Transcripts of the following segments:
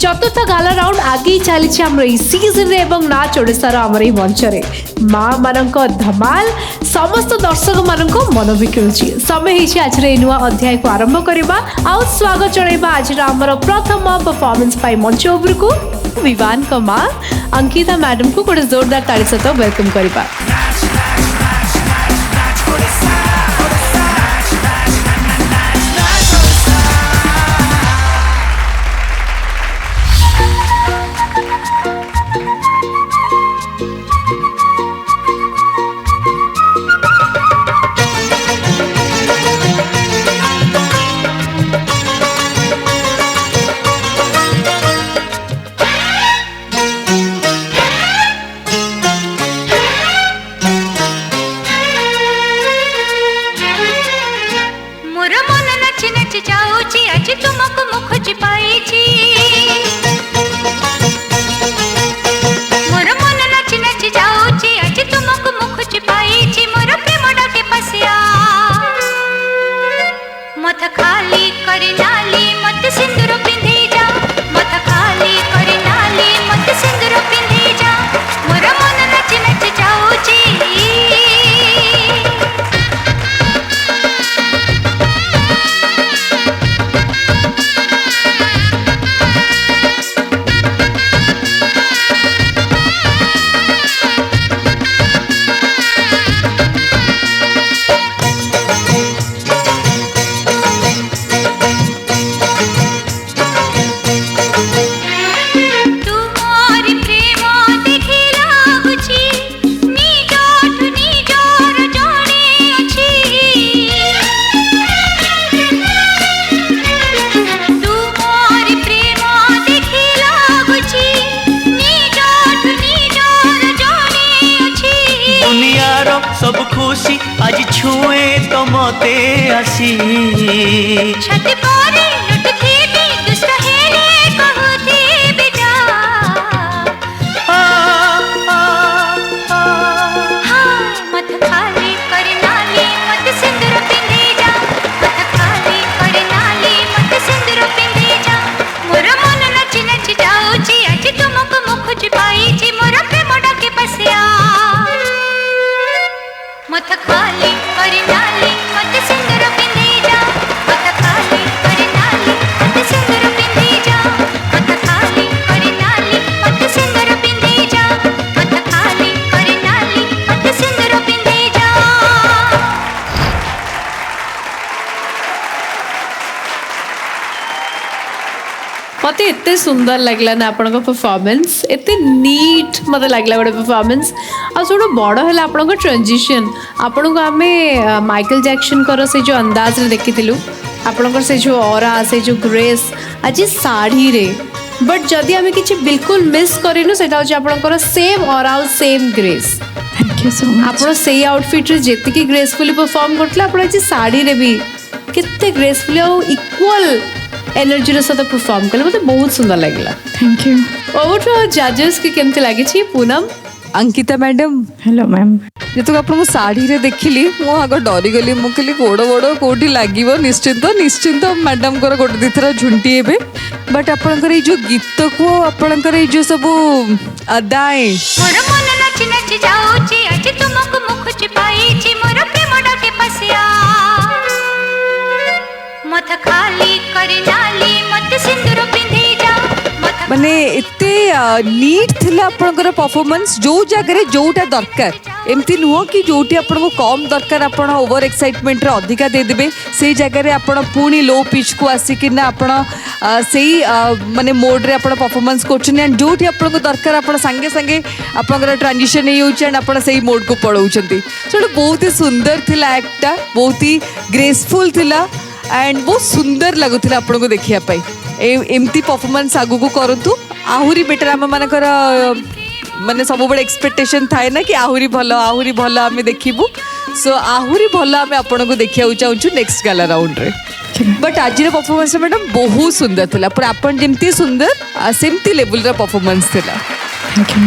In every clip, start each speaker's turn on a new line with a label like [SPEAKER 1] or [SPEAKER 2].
[SPEAKER 1] चतुर्थ गाला राउंड आगे चली सीजन एवं नाच ओडार आम मंच माँ मान धमाल समस्त दर्शक मान मन भी किणुची समय आज नुआ अध्याय को आरंभ करवा आउ स्वागत जनइबा आज आमर प्रथम परफॉर्मेंस पाई मंच उपर को विवान को माँ अंकिता मैडम को गोटे जोरदार ताली सहित वेलकम करवा।
[SPEAKER 2] सब खुशी आज छुए तो मते आसी
[SPEAKER 3] छाती पारे लुट खेबी दुष्ट हेले कहती बेटा मत खाली कर नाली मत सिंदूर पिंधे जा मत खाली कर नाली मत सिंदूर पिंधे जा मोर मन नच नच जाऊची आज तुमको मुख पाई जी मोर प्रेम डाके पसिया मत खाली कर नाली मत सिंदूर पिंधे जा मत खाली कर नाली मत सिंदूर पिंधे जा मत खाली कर नाली मत सिंदूर पिंधे जा मत खाली कर नाली मत सिंदूर पिंधे जा।
[SPEAKER 1] मत एत सुंदर लगला ना आपण परफॉर्मेंस एत नीट मत लगला गोटे परफॉर्मेंस आ सब बड़ है आपण ट्रांजिशन आपण को आम माइकल जैक्सन कर से जो अंदाज रे देखी आपण से जो ऑरा से जो ग्रेस आज साड़ी रे बट जदि आम कि बिल्कुल मिस करूँ से आपंकर सेम ऑरा और same grace
[SPEAKER 4] thank you so much
[SPEAKER 1] आप से आउटफिट जी ग्रेसफुली परफॉर्म करते आज साड़ी रे भी केते ग्रेसफुली और इक्वल एनर्जी सहित परफॉर्म कले मतलब बहुत सुंदर लगला।
[SPEAKER 4] Thank you.
[SPEAKER 1] ओवर टू जजेस के केमते लागी Poonam
[SPEAKER 5] Ankita madam
[SPEAKER 4] hello ma'am
[SPEAKER 5] जो आपको साड़ी रे देखिली मु आग डरीगली मु कहली गोड़ गोड़ कौटी लगे निश्चिंत निश्चिंत मैडम को गोटे दुथर झुंटी हे बट आपंकर जो गीत को आपंकर जो सब अदाए
[SPEAKER 3] मोर मन नच नच जाऊची आज तुमको मुख पाई जी मोर प्रेम डाके पसिया मत खाली कर नाली मत सिंदूर पिंधे जा
[SPEAKER 5] माने एते नीट थिला आपनकर परफॉर्मेंस जो जगह जोटा दरकार एमती नुह कि जोटी आपन कम दरकार आपन ओवर एक्साइटमेंट रे अधिका दे देबे से जगह रे आपन पुनी लो पिच को आसिकिना आपन सेही माने मोड रे आपन परफॉर्मेंस करछन एंड जोटी आपन दरकार आपन संगे संगे आपनकर ट्रांजिशन हे होछ एंड आपन सेही मोड को पळौछंती सो बहुत ही सुंदर थिला एक्टा बहुत ही ग्रेसफुल थिला एंड बहुत सुंदर लगुला आपन को देखिया पाई एमती परफॉर्मेंस आगु को करंतु आहुरी बेटर आम मानकर माने सब बड़े एक्सपेक्टेशन थाए ना कि आहुरी भल आम देखिबू सो आहुरी भल आम आपन को देखिया चाहूँ नेक्स्ट गाला राउंड रे बट आज परफॉर्मेंस मैडम बहुत सुंदर थिला पर आपन जेमती सुंदर सेमती लेवल रा परफॉर्मेंस थिला।
[SPEAKER 4] Thank you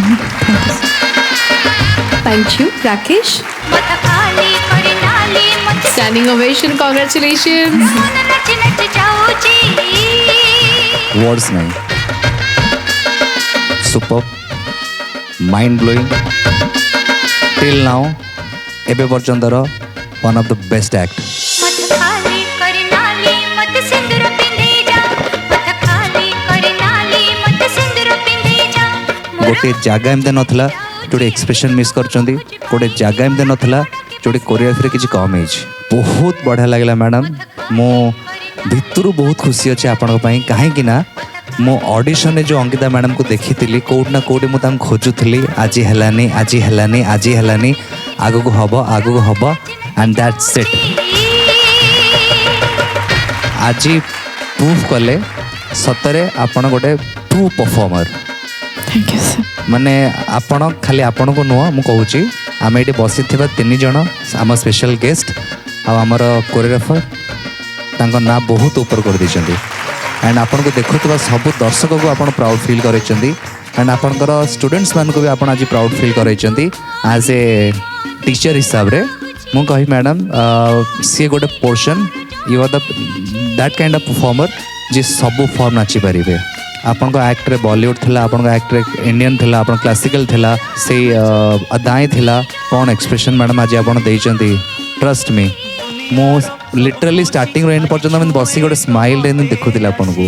[SPEAKER 1] thank you Rakesh standing ovation congratulations
[SPEAKER 6] words नहीं super mind blowing till now एबे पर्यंतर one of the best act
[SPEAKER 3] मत खाली कर नाली मत सिंदूर पिंधे जा मत खाली कर नाली मत सिंदूर पिंधे जा
[SPEAKER 6] गोटे जगह एमती नाला जोटे एक्सप्रेशन मिस कर गोटे जगह एमती नाला जोटे कोरियोग्राफी किसी कम है बहुत बढ़िया लगे मैडम मो भितर बहुत खुशी अच्छे आपण कहीं मो ऑडिशन जो अंकिता मैडम को देखी थी कौटना कौटे मुझे खोजुली आज है आज है आज है आग को हम एंड दैट्स इट आज प्रूफ कले सतरे आपण गोटे true performer
[SPEAKER 4] thank you sir
[SPEAKER 6] माने आपण खाली आपण को नुह मु कहूँ आम ये बसी तीन जन आम स्पेशल गेस्ट आमर कोरियोग्राफर तांको ना बहुत ऊपर कर देछंती एंड आपण को देखुवा सब दर्शक को आपण प्राउड फील करैछंती एंड आपणकर स्टूडेंट्स मान को भी आपण आज प्राउड फील करैछंती एज ए टीचर हिसाब रे मु कहि मैडम सी गोटे portion you are the that kind of performer जे सब फॉर्म नाची पारिबे आपन एक्ट रे बॉलीवुड थिला आपन एक्ट रे इंडियन थिला आपन क्लासिकल थिला से अदाई थिला कौन एक्सप्रेशन मैडम आज आपन देइचंती ट्रस्ट मी मो लिटरली स्टार्टिंग एंड पर्यटन मैं बस गोटे स्माइल देखुला आपन को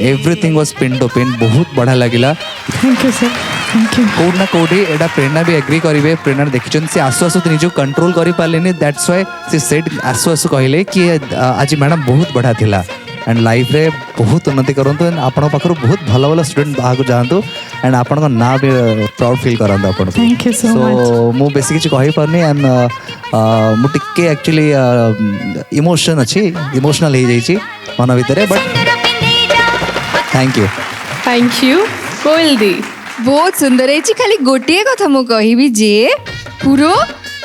[SPEAKER 6] everything was pin to pin बहुत बढ़िया लगिला
[SPEAKER 4] thank you sir thank you
[SPEAKER 6] कौट ना कौटी एटा प्रेरणा भी एग्री करेंगे प्रेरणा देखी से आसु आसु निज कंट्रोल कर पारे दैट्स व्हाई से सेट आसु आसु कहले कि आज मैडम बहुत बढ़िया थिला एंड लाइफ रे बहुत उन्नति करंतु आपण पाखरु बहुत भल भल स्टूडेंट बाहर जातु एंड आपण ना भी प्राउड फील करंतु आपण
[SPEAKER 4] Thank you so much.
[SPEAKER 6] मु बेसी किछ कहि परनी एंड मु टिके एक्चुअली इमोशन अछि इमोशनल हे जाइछि मन भितरे बट
[SPEAKER 3] सिंदूर पिंधे जा
[SPEAKER 1] थैंक यू कोयल दी
[SPEAKER 7] बहुत सुंदर है खाली गोटे कथा मु कहबी जे पूरा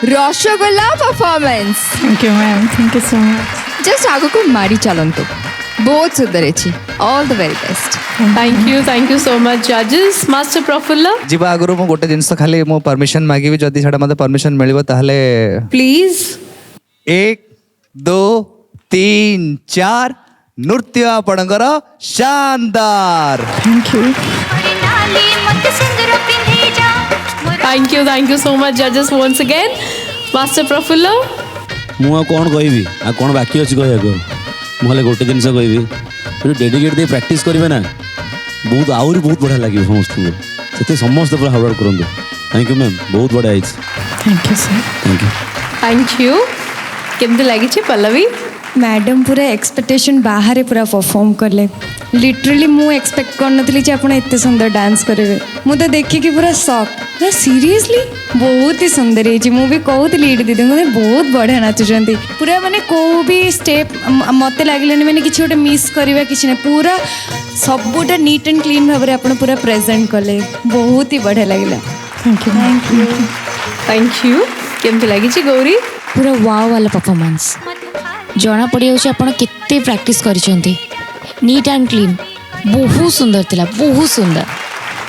[SPEAKER 7] rasgulla performance
[SPEAKER 4] thank you ma'am thank you so much
[SPEAKER 7] just आगो को मारी चलंतु बहुत सुंदर है all the very best
[SPEAKER 1] thank you so much जजेस मास्टर प्रफुल्ल
[SPEAKER 6] जीवा आगु मु गोटे जिनस खाली मु परमिशन मागिबी जदी छडा मते परमिशन मिलिबो ताहले
[SPEAKER 1] प्लीज
[SPEAKER 6] 1 2 3 4 नृत्य आपणकर शानदार
[SPEAKER 4] थैंक यू
[SPEAKER 3] कर नाली मत सिंदूर पिंधे जा
[SPEAKER 1] थैंक यू सो मच जजेस वंस अगेन मास्टर प्रफुल्ल
[SPEAKER 8] ମୁଁ କ'ଣ କହିବି ଆଉ କ'ଣ ବାକି ଅଛି କହିବାକୁ ମୁଁ ହେଲେ ଗୋଟେ ଜିନିଷ କହିବି ଯଦି ଡେଡିକେଟ୍ ଦେଇ ପ୍ରାକ୍ଟିସ୍ କରିବେ ନା ବହୁତ ଆହୁରି ବହୁତ ବଢ଼ିଆ ଲାଗିବ ସମସ୍ତଙ୍କୁ ସେଥିପାଇଁ ସମସ୍ତେ ପୁରା ହାର୍ଡ ୱାର୍କ କରନ୍ତୁ ଥ୍ୟାଙ୍କ ୟୁ ମ୍ୟାମ୍ ବହୁତ ବଢ଼ିଆ ହେଇଛି
[SPEAKER 4] thank you sir
[SPEAKER 8] thank you
[SPEAKER 1] thank you केमती लगी पल्लवी
[SPEAKER 4] मैडम पूरा एक्सपेक्टेशन बाहर पूरा परफॉर्म कले लिटरली मु एक्सपेक्ट करनथली जे आपण एते सुंदर डांस करेबे मु तो देखि पूरा शॉक ना सीरियसली बहुत ही सुंदर है मु भी कहूली लीड दीदी मुझे बहुत बढ़िया नाचुंट पूरा माने को भी स्टेप मत लगे मैंने किसी गोटे मिस करवा कि पूरा सबूटा नीट एंड क्लीन भाव में पूरा प्रेजेंट कले बहुत ही बढ़िया लगे थैंक यू
[SPEAKER 1] थैंक यू केमती लगी गौरी
[SPEAKER 9] पूरा वाव वाला परफॉर्मेंस जना पड़ी जाऊँ आप केते प्रैक्टिस करिसेंती नीट एंड क्लीन बहुत सुंदर थिला बहुत सुंदर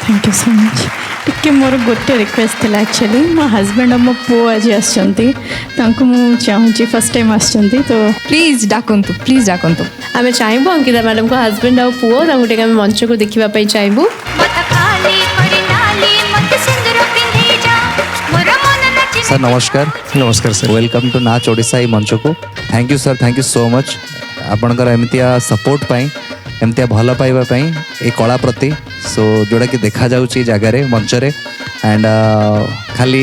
[SPEAKER 4] थैंक यू सो मच टिके मोर गोटे रिक्वेस्ट थिला एक्चुअली मो हस्बैंड और मो पु आज आछंती तांको मु चाहूची फर्स्ट टाइम आछंती तो
[SPEAKER 7] प्लीज डाकंतु
[SPEAKER 1] आम चाहबू अंकिता मैडम को हस्बैंड और पुओ गोटे आम मंच को देखा चाहबू
[SPEAKER 3] मत खाली कर नाली मत सिंदूर पिंधे जा मोर मन नाची
[SPEAKER 6] सर नमस्कार
[SPEAKER 8] नमस्कार सर
[SPEAKER 6] वेलकम टू नाच ओडिशा मंच को thank you sir thank you so much आपणकर एमतिया सपोर्ट पाई एमतिया भल पाइबा पाई ए कला प्रति सो जोड़ा कि देखा जाउची जगह रे मंच रे एंड खाली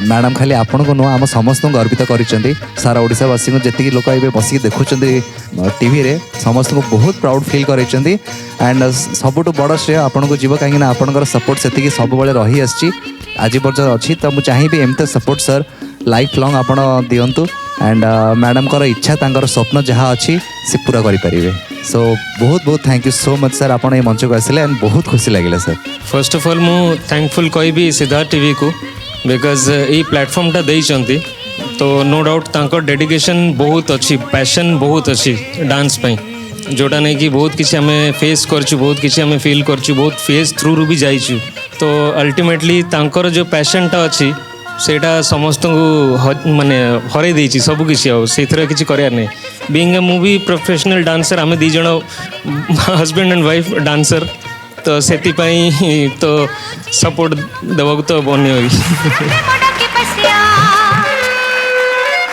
[SPEAKER 6] मैडम खाली आपण को नुआ आम समस्त गर्वित करिसेंती सारा ओडिशावासी को जेतिकी लोक एबे बसी देखुचंती टीवी रे समस्त को बहुत प्राउड फील करिसेंती एंड सबुठु बड़ श्रेय आपण को जीव कहीं आपणकर सपोर्ट सेतिकी सब बेले रही आछि आज पर्यटन अच्छी तो मुझे चाहिए एमती सपोर्ट सर लाइफ लॉन्ग आपण दिंतु एंड मैडम कर इच्छा तांकर स्वप्न जहाँ अच्छी से पूरा करें सो बहुत बहुत thank you so much sir आपड़ ये मंच को आसिले एंड बहुत खुशी लगे सर
[SPEAKER 10] फर्स्ट ऑफ ऑल मु थैंकफुल कहि सिद्धार्थ टीवी को बिकॉज ये प्लेटफॉर्मटा देइचंती तो नो डाउट तांकर डेडिकेशन बहुत अच्छी पैशन बहुत अच्छी डांस पई जोटा नहीं कि बहुत किसी आम फेस करचु बहुत किसी आम फील करचु बहुत फेस थ्रू रू भी जाइचु तो अल्टीमेटली तांकर जो पैशनटा अच्छी सेटा समस्त को माने हरे देछि सब किसी से किसी करार नहीं being a movie professional dancer आम दी जन हस्बैंड एंड वाइफ डांसर तो से तो सपोर्ट देवाक तो बनी होगी
[SPEAKER 3] मोड़ा के पसिया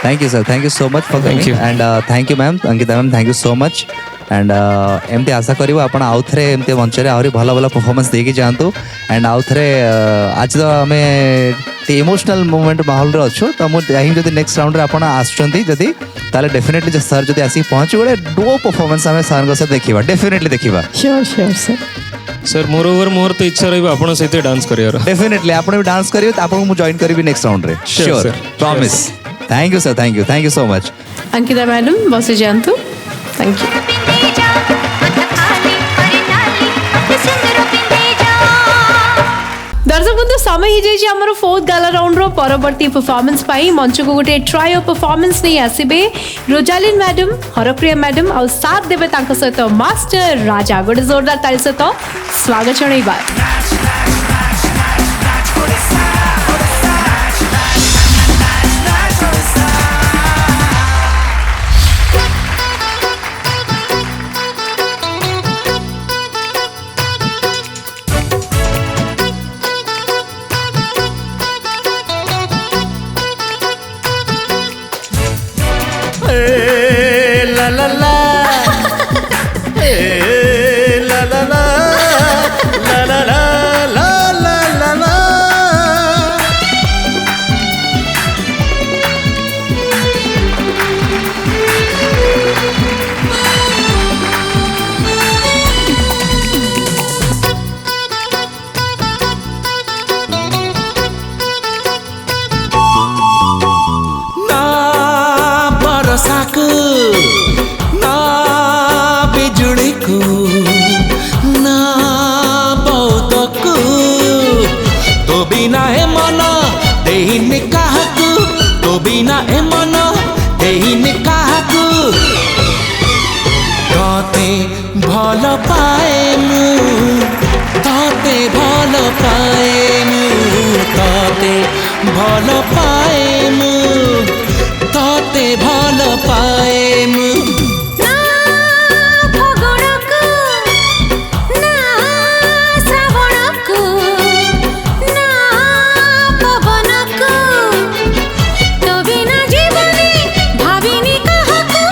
[SPEAKER 6] thank you sir, thank you so much for
[SPEAKER 10] Thank
[SPEAKER 6] coming
[SPEAKER 10] you.
[SPEAKER 6] And thank you ma'am Ankita ma'am, thank you so much and एमती आशा करूँ आप आउ थे एमती मंच आहरी भल भल परफॉर्मेंस देकी जातु एंड आउ थे आज तो आम इमोशनल मोमेंट माहौल रे अच्छु तो मुझे चाहिए जब नेक्स्ट राउंड आप आसुँच ताले डेफिनेटली सर जब आसिक पहुँच गोटे डुओ परफॉर्मेंस आम सर सहित देखा डेफिनेटली देखा
[SPEAKER 1] sure sure sir
[SPEAKER 10] sir more over मोर तो इच्छा रही आपण सहित डांस करियर
[SPEAKER 6] डेफिनेटली आप भी डांस करेंगे तो आपको मुझे जॉइन करी नेक्स्ट राउंड रे
[SPEAKER 10] Sure,
[SPEAKER 6] sure
[SPEAKER 10] sir.
[SPEAKER 6] Promise thank you sir, thank you so much
[SPEAKER 1] Ankita madam बस जातु थैंक यू
[SPEAKER 3] पिंदे जा मत खाली अरे नाली मत सिंदूर पिंदे जा
[SPEAKER 1] दर्शक बंधु समय ही जाइए आमर फोर्थ गाला राउंड रो परवर्ती परफॉर्मेंस पाई मंच को गोटे ट्रायो परफॉर्मेंस नहीं आसीबे रोजालिन मैडम, हरप्रिया मैडम और साथ देबे तांको सहित मास्टर राजा। गोटे जोरदार ताली सहित स्वागत जणाइबा।
[SPEAKER 2] ला ला ला ला ला ला ला ला ला ला ला ना बरसाको ना बिजुलीको ना बौद्धको तो बिना ए मन देहिने काहाकु तो बिना ए मन देहिने काहाकु तते भल पाए मु तते भल पाए मु तते भल पाए मु तते भल पाए मु
[SPEAKER 3] ना फगुणको ना श्रावणको ना पवनको तो बिना जीवने भाविनी काहाको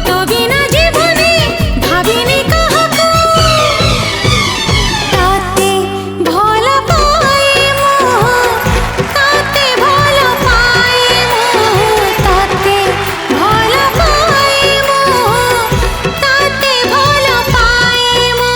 [SPEAKER 3] तो बिना जीवने भाविनी काहाको ताते भल पाए मु ताते भल पाए मु ताते भल पाए मु ताते भल पाए मु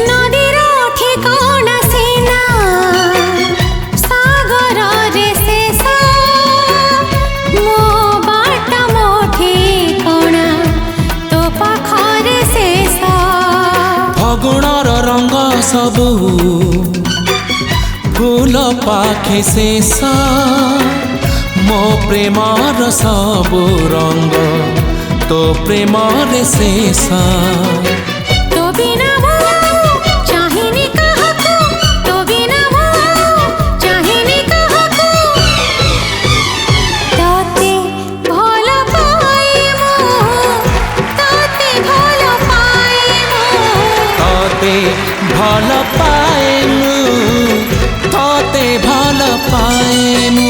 [SPEAKER 3] नदीर ठिकाना सिना सागर रे शेष मो बाट मो ठिकाना तो पाखरे शेष
[SPEAKER 2] फगुणर रंग सबु फूल पाखे शेष मो प्रेमर सबु रंग तो प्रेमर शेष
[SPEAKER 3] तो बिना मो चाहिनी काहाको तो बिना मो चाहिनी काहाको ताते भल पाए मु ताते भल पाए मु
[SPEAKER 2] तते भल पाए मु तते भल पाए मु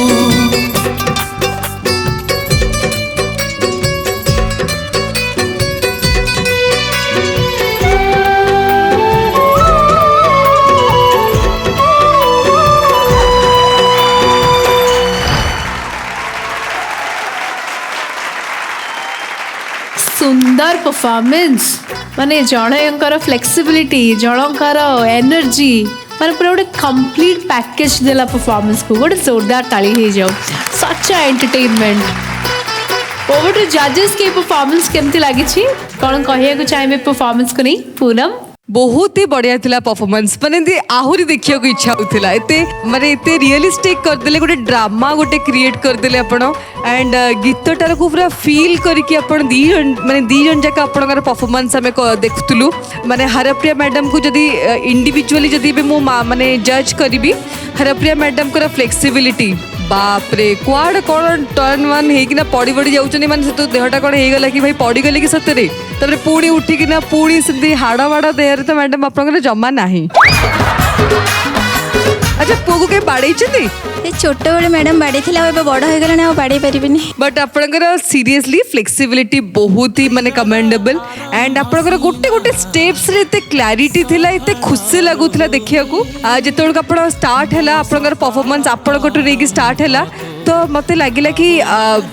[SPEAKER 1] सुंदर परफॉर्मेंस माने जनकर फ्लेक्सिबिलिटी जनकर एनर्जी माने पूरा गोटे कंप्लीट पैकेज देला परफॉर्मेंस को गोटे जोरदार ताली हो जाओ सच एंटरटेनमेंट ओवर टू जजेस के परफॉर्मेंस केमती लगी कौन कहया चाहिए परफॉर्मेंस को नहीं पूनम
[SPEAKER 5] बहुत ही बढ़िया थिला परफॉर्मेंस माने आहुरी देखिया को इच्छा होतिला एते माने एते रियलिस्टिक कर देले गोटे ड्रामा गोटे क्रिएट कर देले आपण एंड गीतटार को पूरा फील करके आपण दी जन जाक आपनकर परफॉर्मेंस हमें देखुतलु माने हरप्रिया मैडम को जदी इंडिविजुअली जदी बे मो माने जज करबी हरप्रिया मैडम को फ्लेक्सिबिलिटी बाप रे कुआड़ कौन टर्न वन होना पड़ी पड़ी जाऊँ माने तो देहटा कौन हो कि भाई पड़गले कि सतरे तापर पुणी उठिकिना पुणी से हाड़ वाड़ देहरे तो मैडम आप जमा ना अच्छा पुआ को कहीं बाड़े
[SPEAKER 7] छोट बड़े मैडम बाड़े बड़ हो गला बाड़े पारे
[SPEAKER 5] बट आपंकर सीरियसली फ्लेक्सिबिलिटी बहुत ही माने कमेंडेबल एंड आपंकर गोटे गोटे स्टेप्स रे एते क्लैरिटी थिला एते खुशी लागुथिला देखिया को जेतोल आपण स्टार्ट हैला आपंकर परफॉर्मेंस आपण कोटु रेगी स्टार्ट हैला तो मते लागिला कि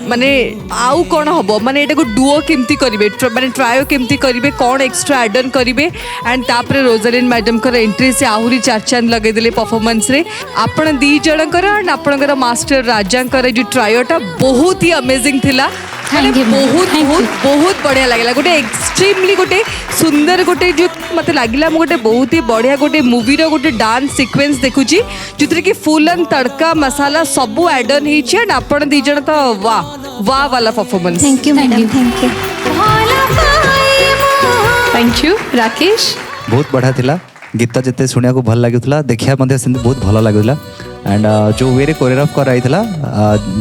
[SPEAKER 5] माने आउ कौन हम माने एटा को डुओ केमती करिवे माने ट्रायो केमती करिवे कौन एक्स्ट्रा एड ऑन करिवे एंड तापर रोजालिन मैडम कर एंट्री से आहुरी चार चांद लगे देले परफॉर्मेंस रे आपण दी जनकर एंड आपणकर मास्टर राजांकर जो ट्रायोटा बहुत ही अमेजिंग थिला बहुत बहुत बहुत बढ़िया लगे गोटे एक्सट्रीमली गोटे सुंदर गोटे जो मत लगे गोटे बहुत ही बढ़िया गोटे मूवी गोटे डांस सिक्वेंस देखुची जो कि फुल एंड तड़का मसाला सबू एड ऑन होइछि एंड आपण दी जण तो वाह वाह वाला performance
[SPEAKER 7] thank you madam
[SPEAKER 1] thank you Rakesh
[SPEAKER 6] बहुत बढ़िया थिला गीत जिते शुणा को भल लगुला देखा बहुत भल लगुला एंड जो वे कोरियोग्राफ कराई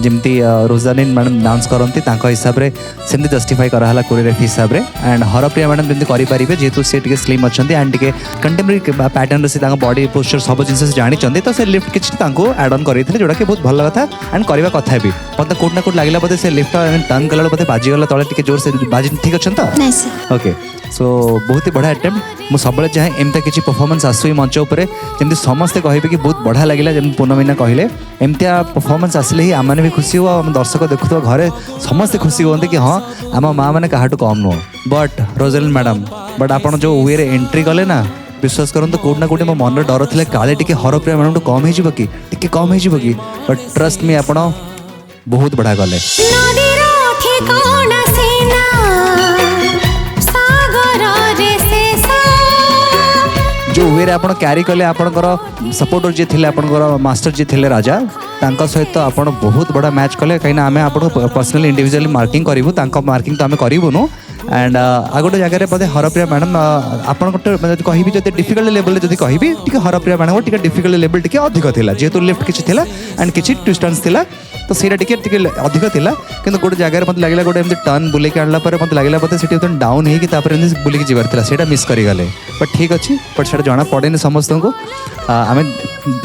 [SPEAKER 6] जमती रोजालिन मैडम डांस करती हिसाब से सेमती जस्टिफाई कराला कोरियोग्राफी हिसाब से एंड हरप्रिया मैडम जमी करेंगे जेहेतु सी टे स्लिम अच्छा एंड टे कंटेम्परेरी पैटर्न से बॉडी पोस्चर सब जिन जानी तो से लिफ्ट किसी एड ऑन करते जोटा कि बहुत भल कथा एंड करवा कथा भी मतलब कौट ना कौट लगे बोधे से लिफ्ट टर्न कला बोधे बाजीगला तले टे जोर से बाजी ठीक अच्छे तो ओके सो बहुत ही बढ़िया अटेम्प्ट मुझे सब चाहे एमती किसी परफॉर्मेंस आसू मंच उपर जमी समस्ते कहे कि बहुत बढ़िया लगे जमी पूनमीना कहले एमतिया परफॉर्मेंस आसले ही आम भी खुशी हो आम दर्शक देखुव घरे समस्ते खुशी होते कि हाँ आम माँ मैंने क्या कम नुह बट रोजालिन मैडम बट आप जो वे एंट्री कले ना विश्वास करते कौट ना कौटे मो मन डर थी काले टी हरप्रिया मैडम कम हो कि कम हो कि बट ट्रस्ट मी आप बहुत बढ़िया कले जो वे आप क्यारी कले आपंकर सपोर्टर जी थे आपंकर मास्टर जी थे राजा तांका सहित आप बहुत बड़ा मैच कले कहीं आम आप पर्सनाली इंडिविजुअली मार्किंग करूँ मार्किंग तो आम करूँ एंड आ गोटे जगह बोधे हरप्रिया मैडम आप कहि जो डिफिकल्ट लेवल जब कहि Harpriya madam T difficult level T अधिक था जेहेतु लिफ्ट किसी एंड किसी डिस्टेंस थिला तो सीटा टी अधिक थिला किंतु गोटे जगह मतलब लगे गोटे एमती टर्न बुलेक आनला मतलब लगे बोधे से डाउन होकर बुलिक जीवार सीटा मिस करगले बट ठीक अच्छे बट से जना पड़े समस्त को आम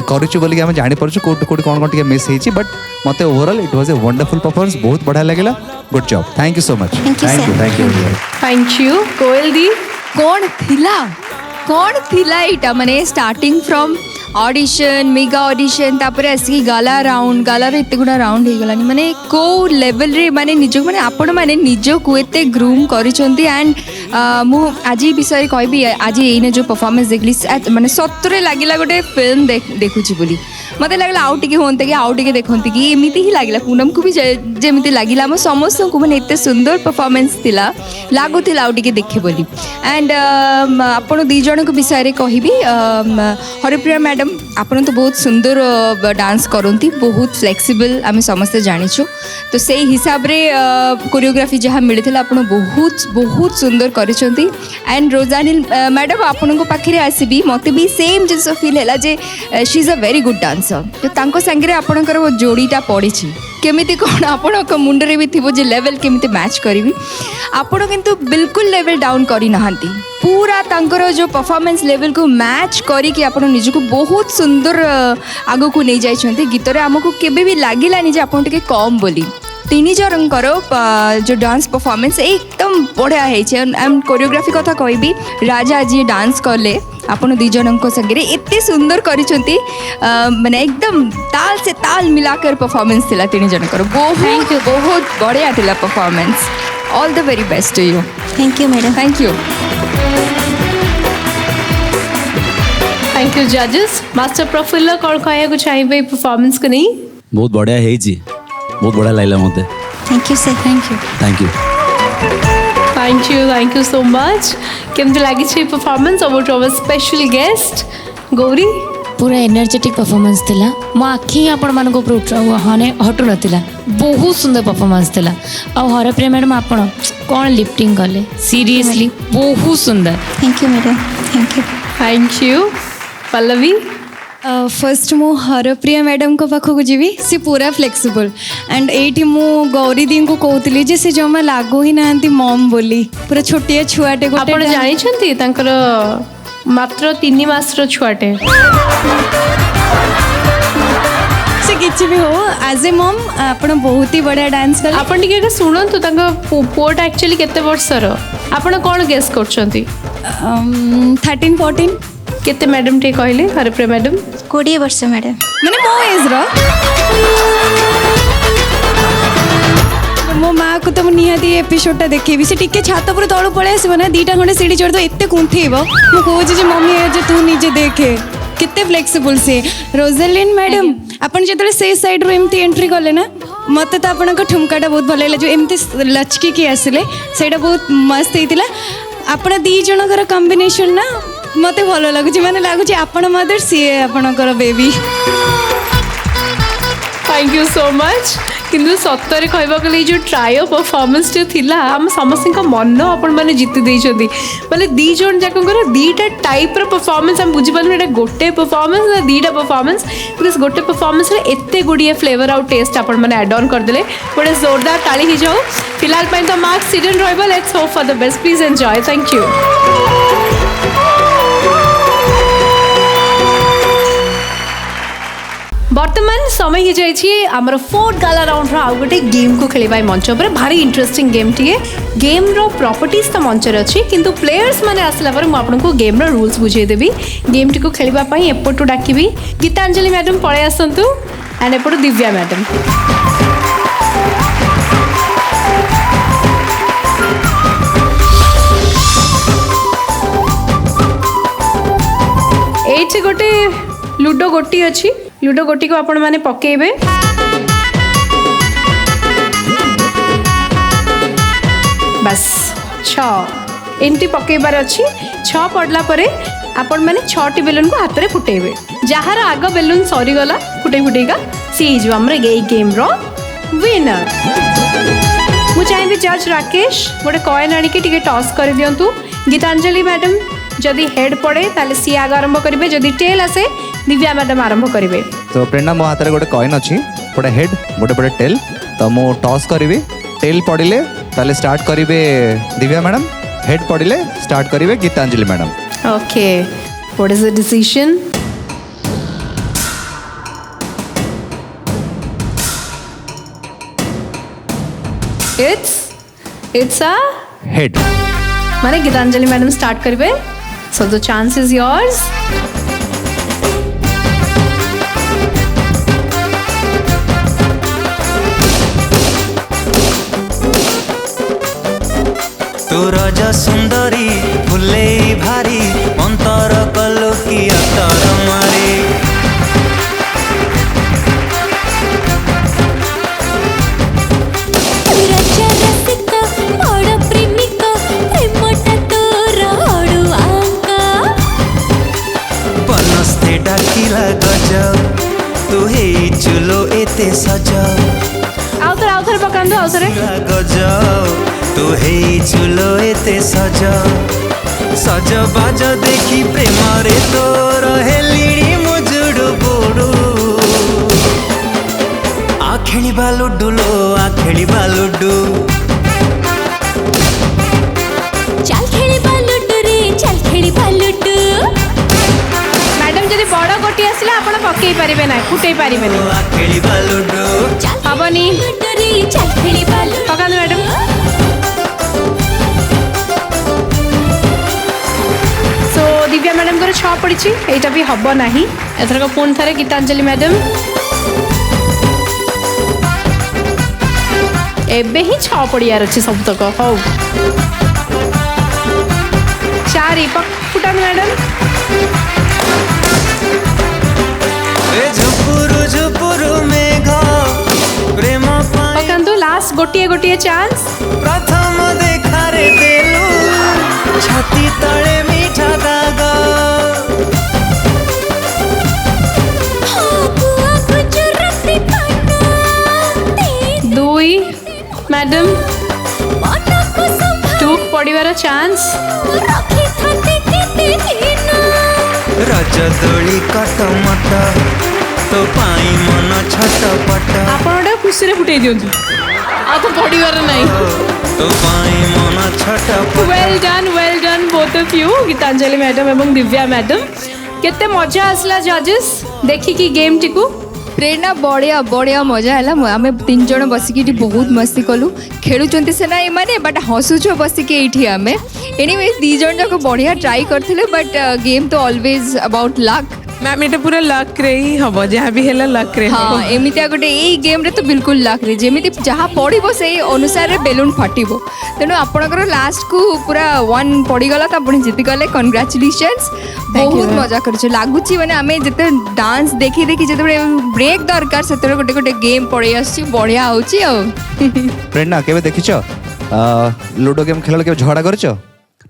[SPEAKER 6] करूँ बोलिक आम जापरु कौट कौट कौन कौन मिस होती बट मत overall it was a wonderful performance बहुत बढ़िया लगे good job thank you so much
[SPEAKER 1] thank you Koyal दी
[SPEAKER 7] कौन थिला इटा माने starting from audition mega audition तापर आसिक गाला रे एते गुडा राउंड हो गलानी माने को लेवल रे माने निजो माने आपण माने निजो को एते ग्रूम करिसंती एंड मु आज विषय कहबी आज एने जो परफॉर्मेंस देखली माने सत्तरे लागिला गोटे फिल्म देखुची बोली मत लगला आउ टिके होंते कि आउ टिके देखंती कि एमिति ही लागिला पूनम को भी जेमिति लागिला हम समस्त को माने एते सुंदर परफॉर्मेंस थिला लागुथिला आउ टिके देखि बोली एंड आपण दी जण को विषय रे कहबी हरिप्रिया मैडम आपण तो बहुत सुंदर डांस करती बहुत फ्लेक्सिबल आम समस्ते जानीचु तो से हिसाब रे कोरियोग्राफी जहाँ मिलता आप बहुत बहुत सुंदर करिसेंती एंड रोजालिन मैडम आपण पाखे आसबी मत भी सेम जिन फिल है जे she is a very good dancer तो तांको संगे आपणकर वो जोड़ीटा पड़ी केमिति कौन आपण मुंडरे भी थी जे लेवल केमिति मैच करी आपण किंतु बिल्कुल लेवल डाउन करी नहांती पूरा तांकर जो परफॉर्मेंस लेवल को मैच करी कि आपण निजको बहुत सुंदर आगो को नहीं जाइछंती गीत रे हमको केबे भी लागिलानी जे आपण टिके कम बोली तीन जनकर जो डांस परफॉर्मेंस एकदम बढ़िया है कोरियोग्राफी कथा कहबी राजा जी डांस कले आपण दी जनक संगे एते सुंदर करिसंती माने एकदम ताल से ताल मिलाकर परफॉर्मेंस थिला तीन जनकर बहुत बहुत बढ़िया थिला performance all the very best to you
[SPEAKER 3] thank you madam
[SPEAKER 7] thank you
[SPEAKER 1] thank you जजेस मास्टर प्रफुल्ल कौन कहया चाहिए परफॉर्मेंस को नहीं
[SPEAKER 8] बहुत बढ़िया है बहुत बढ़िया लगला मते
[SPEAKER 3] thank you sir thank you
[SPEAKER 8] thank you
[SPEAKER 1] thank you so much केमती लगी performance about our special guest Gauri
[SPEAKER 9] पूरा एनर्जेटिक परफॉर्मेंस थिला मो आखि आपण मान को हने हटु नथिला बहुत सुंदर परफॉर्मेंस थिला आ हरप्रिया मैडम आपण कौन लिफ्टिंग कले सीरियसली बहुत सुंदर
[SPEAKER 4] thank you madam
[SPEAKER 1] thank you Pallavi
[SPEAKER 4] first मु हरप्रिया मैडम को पाखक जीवी सी पूरा फ्लेक्सिबल एंड एटी मु गौरी दी को कहतली जे से जमा लागो ही नांती मॉम बोली पूरा छोटिया छुआटे गोटे
[SPEAKER 1] आपण जानि छंती तांकर मात्र 3 मासर छुआटे
[SPEAKER 4] से किछि भी हो एज ए मॉम आपण बहुत ही बढ़िया डांस कर
[SPEAKER 1] आपण टिके सुनंतु तांका पुओटा एक्चुअली केते वर्षर आपण कोन गेस करछंती
[SPEAKER 4] 13-14
[SPEAKER 1] केते मैडम टे कहले हरप्रिया मैडम
[SPEAKER 4] 20 वर्ष मैडम माने मो एज रो मो माँ को तो निहाती एपिसोडटा देखेबी से टिके छात पर तळु पळे आसीबो ना दीटा खंडे सीढ़ी चढ़ तो एते कुंथेबो मो कहूची जे मम्मी जे तू निजे देखे कितने फ्लेक्सिबल से रोजालिन मैडम आपण जेतले से साइड रो एमती एंट्री करले ना मते तो आपन को ठुमकाटा बहुत भल लागला जो एमती लचकी के आसिले सेटा बहुत मस्त हेतिला आपण दी जनकर कॉम्बिनेशन ना मते भल लागुची माने लागुची आपण मदर सी आपणकर baby
[SPEAKER 1] thank you so much किंतु सत्तर कहवा गले जो ट्रायो परफॉर्मेंस जो थिला हम समस्त का मन आपण माने जीति देइछथि माने दी जन जाकंकर दीटा टाइप रो परफॉर्मेंस हम बुझी पालु एटा गोटे परफॉर्मेंस ना दीटा परफॉर्मेंस बिकॉज़ गोटे परफॉर्मेंस रे एते गुडिया फ्लेवर आउट टेस्ट आपण माने ऐड ऑन कर देले बड़े जोरदार ताली ही जाओ फिलहाल पय तो मार्क्स सिडन रहबो let's hope for the best please enjoy thank you बर्तमान समय ही जाइए आमर 4th गाला राउंड रो गोटे गेम को खेलवा मंच पर भारी इंटरेस्टिंग गेम टी गेम रो प्रॉपर्टीज तो मंच अच्छी किंतु प्लेयर्स माने आसला पर आपको गेम रो रूल्स बुझेदेवी गेम टी को खेलवा एपटू डाकिबी गीतांजलि मैडम पळे आसंतु एंड एपटू दिव्या मैडम एठी गोटे लूडो गोटी अच्छी लूडो गोटी को आपण माने पकेबे बस 6 एमती पकेबार अच्छी 6 पड़ला परे आपण माने 6टी बेलून को हाथ रे फुटेबे जहार आग बेलून सरी गला फुटेगा सी जो हमरे गेम रो विनर मु चाहिए जज राकेश गोटे कॉइन आनी के टिके टॉस कर दियंतु गीतांजलि मैडम जदि हेड पड़े ताले सी आग आरंभ करेंगे जदि टेल आसे दिव्या मैडम आरंभ करेंगे
[SPEAKER 6] तो प्रेरणा मो हाथ में गोटे कॉइन अच्छी गोटे हेड गोटे पटे टेल तो मु टॉस करी टेल पड़े ताले स्टार्ट करेंगे दिव्या मैडम हेड पड़े स्टार्ट करेंगे Gitanjali madam
[SPEAKER 1] okay what is the decision it's a
[SPEAKER 6] head
[SPEAKER 1] माने गीतांजलि मैडम स्टार्ट करेंगे so the chance is yours
[SPEAKER 2] तू रज सुंदरी फुले भारी अंतर कलो की अतर मारी पनस्ते डाकिला गज तू हे चुलो एते सज
[SPEAKER 1] आउथर पकांदो आउथर
[SPEAKER 2] गज तू हे चुलो एते सज सज बाज देखी प्रेम रे तोर हेलिड़ी मुजुड़ बोड़ू आ खेलिबा लुडू लो आ खेलिबा लुडू
[SPEAKER 3] चल खेलिबा लुडू रे चल खेलिबा लुडू
[SPEAKER 1] मैडम जदि बड़ गोटी आसिला आपण पकई पारिबे ना फुटई पारिबे ना
[SPEAKER 2] आ खेलिबा लुडू
[SPEAKER 1] हबनी
[SPEAKER 3] लुडू रे चल खेलिबा लुडू
[SPEAKER 1] पकांदो मैडम सो दिव्या मैडम को 6 पड़ी एटा भी हब नाही एथरक पुन थारे गीतांजलि मैडम एबे ही 6 पड़ियार अच्छी सब तक हौ 4 फुटान मैडम
[SPEAKER 2] झुपुरु झुपुरु मेघ प्रेम
[SPEAKER 1] पकांदो लास्ट गोटिए गोटिए चांस
[SPEAKER 2] प्रथम देखारे देला छाती तले मीठा दाग
[SPEAKER 1] दुई मैडम टूक पड़िबार चांस
[SPEAKER 2] रज दोली कटमट तो पाई मन छटपट
[SPEAKER 1] आपण खुशी रे फुटै दियंतु आ तो पड़िबार नहीं
[SPEAKER 2] तो पाई मन छटपट
[SPEAKER 1] well done both of you Gitanjali madam एवं दिव्या मैडम केते मजा आसला जजेस देखि की गेम टिकू
[SPEAKER 7] प्रेरणा बढ़िया बढ़िया मजा है आम 3 जन बसिकी बहुत मस्ती कलु खेलुंट सेना ये बट हसुच बसिकी ये आम एनीवे 2 जन जाक बढ़िया ट्राई करथिले बट गेम तो ऑलवेज अबाउट लक
[SPEAKER 11] मैम ये पूरा लक रे ही हम जहाँ भी है लक रे
[SPEAKER 7] हाँ एमती गोटे यही गेम रे तो बिल्कुल लक रे जमी जहाँ पड़ो से अनुसार बेलून फाटिबो तेणु आपणकर लास्ट को पूरा 1 पड़गला तो आप जीतिगले कंग्राचुलेशंस बहुत मजा कर लगुच मैंने आम जिते डांस देखी देखी जो ब्रेक दरकार से गोटे गोटे गेम पड़े आस बढ़िया हो
[SPEAKER 6] प्रेरणा केबे देखिछ लूडो गेम खेल के झगड़ा करछ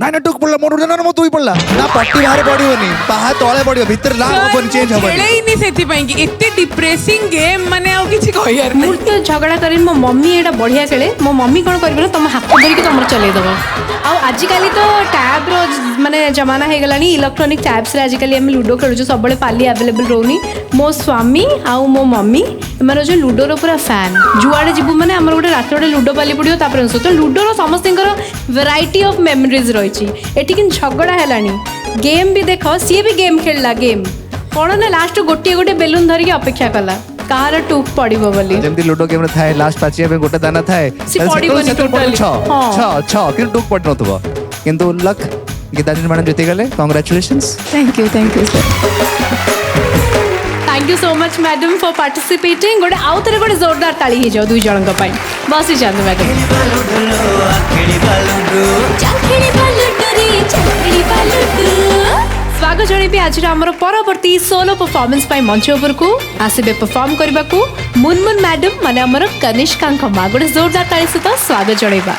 [SPEAKER 6] ना ना टुक पड़ला मोर ना मो तुई पड़ला ना पट्टी बाहर पड़ियोनी बाहर तळे पड़ियो भीतर ला अपन चेंज हबो
[SPEAKER 11] खेले ही नहीं सेति पई कि एते डिप्रेसिंग गेम माने आ किछि कहियार
[SPEAKER 1] मुझ तो झगड़ा करी मो मम्मी एटा बढ़िया खेले मो मम्मी कौन कर तुम हाथ धरिकी तुम चल दब आजिकल तो टैब माने जमाना हो गलानी इलेक्ट्रोनिक टैब्स रे आजिकल आम लुडो खेलुँ सब पाली अवेलेबल रोनी मो स्वामी आउ मो मम्मी एम जो लुडोर पूरा फैन जुआड़े जीवु मैंने आम गोटे रात गोटे लुडो पाली पड़ो तो लुडोर समस्त वेराइटी ऑफ मेमोरीज रही एटी झगड़ा है गेम भी देख सी भी गेम खेलला गेम कौन ना लास्ट गोटे गोटे बेलून धरिकी अपेक्षा कला कहार टूक पड़ो बोली
[SPEAKER 6] जेमती लूडो गेम रे थाए लास्ट पाचिया पे गोटे दाना थाए
[SPEAKER 1] सी पड़िबोनी टोटली
[SPEAKER 6] छ किंतु टूक पड़ नथबो किंतु लक गीतांजलि मैडम जीति गले congratulations
[SPEAKER 11] thank you sir
[SPEAKER 1] thank you so much madam for participating गोटे आउ थे गोटे जोरदार ताली हो जाओ 2 जन बसी जाते मैडम स्वागत जनइबी आज आमर परवर्ती सोलो परफॉर्मेंस मंच उपर को आसबे परफॉर्म करने को मुनमुन मैडम माने आमर कनिष्का माँ गोटे जोरदार ताली सहित स्वागत जनइबा